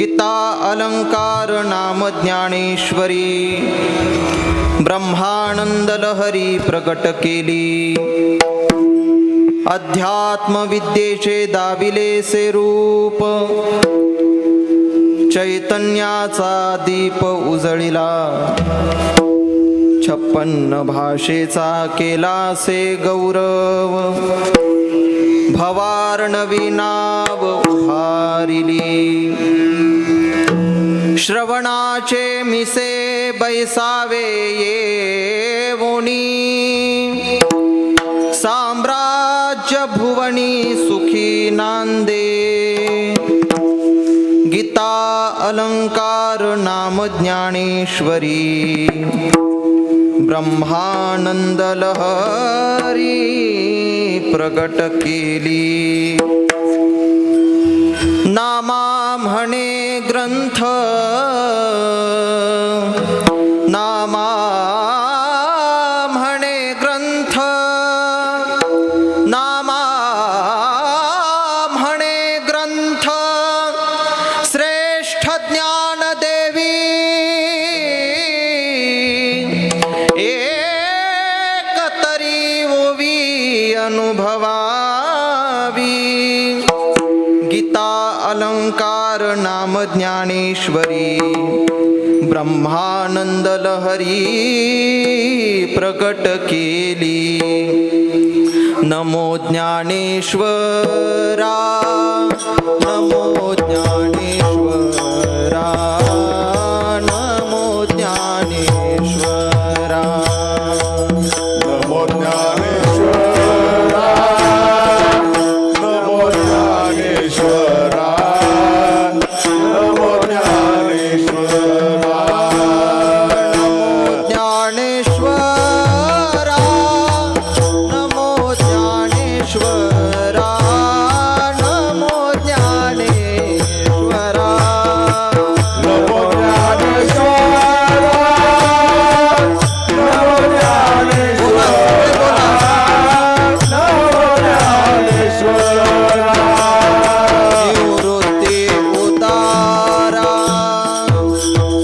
गीता अलंकार नाम ज्ञानेश्वरी ब्रह्मानंद लहरी प्रकट केली. अध्यात्म विद्येचे दाविलेसे रूप चैतन्याचा दीप उजळिला. 56 भाषेचा केलासे गौरव भवार्णवी नाव उभारिली. श्रवणाचे मिसे बैसावे येवोनी साम्राज्य भुवनी सुखी नांदे. गीता अलंकार नाम ज्ञानेश्वरी ब्रह्मानंद लहरी प्रगट केली. नामा म्हणे ग्रंथ नामा म्हणे ग्रंथ नामा म्हणे ग्रंथ श्रेष्ठ ज्ञान देवी एक तरी ओवी अनुभवावी. गीता अलंकार नाम ज्ञानेश्वरी ब्रह्मानंद लहरी प्रकट केली. नमो ज्ञानेश्वरा नमो ज्ञानेश्वरा नमो ज्ञानेश्वरा नमो ज्ञानेश्वरा नमो ज्ञानेश्वरा नमो ज्ञानेश्वरा ज्ञानेश्वरा नमो ज्ञानेश्वरा नमो ज्ञानेश्वरा नमो निवृत्ती उतारा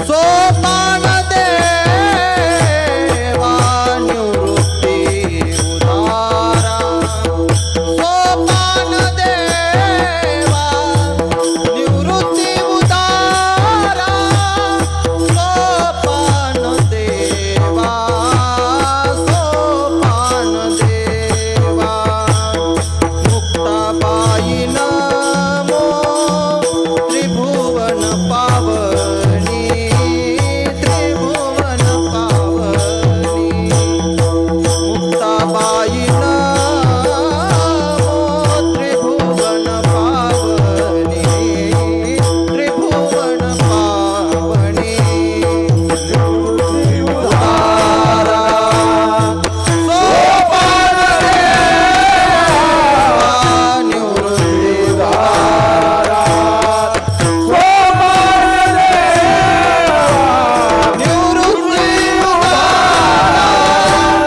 सोपान देवा. निवृत्ती उतारा सोपान देवा. निवृत्ती उतारा सोपान देवा. सोपान देवा. मुक्ताबाई नमो त्रिभुवन पावनी त्रिभुवन पावनी. मुक्ताबाई नमो त्रिभुवन पावनी त्रिभुवन पावनी. उतारा सोपान देवा. निवृत्ती उतारा निवृत्ती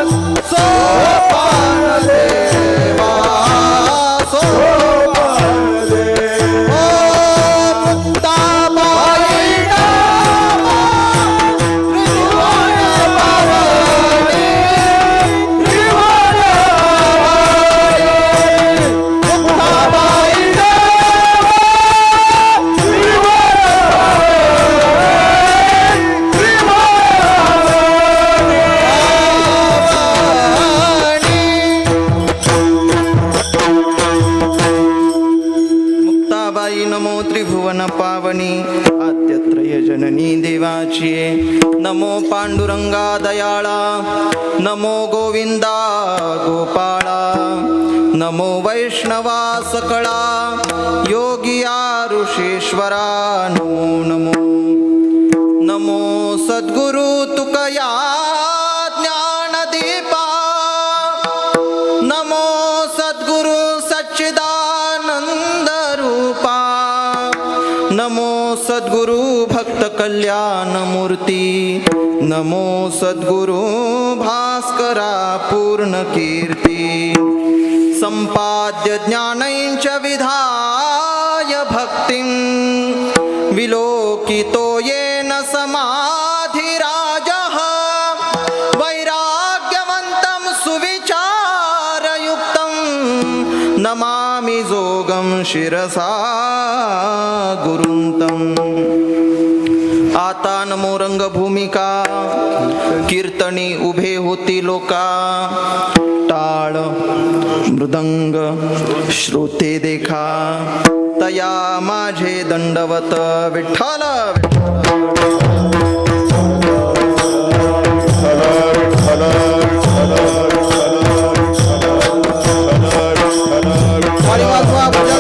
उतारा सोपान देवा. सोपान देवा. मुक्ताबाई नमो त्रिभुवन पावनी त्रिभुवन पावनी. मुक्ताबाई मुक्ताबाई नमो त्रिभुवन पावनी आद्यत्रय जननी देवाची. नमो पांडुरंगा दयाळा नमो गोविंदा गोपाळा. नमो वैष्णवा सकळा योगिया ऋषेश्वरा. नमो नमो नमो सद्गुरु तुकया ज्ञानदीपा. नमो सद्गुरु सच्चिदानंद रूपा. नमो सद्गुरु भक्त कल्याण मूर्ती. नमो सद्गुरु भास्करा पूर्ण कीर्ती. संपाद्य ज्ञानैश्च विधाय भक्तिं विलो अवलोकितो येन समाधिराजः वैराग्यवन्तं सुविचारयुक्तं नमामि जोगं शिरसा गुरुंतम्. आता नमो रंगभूमिका कीर्तनी उभे होती लोका. टाळ मृदंग श्रोते देखा तया माझे दंडवत विठ्ठल. वाजवा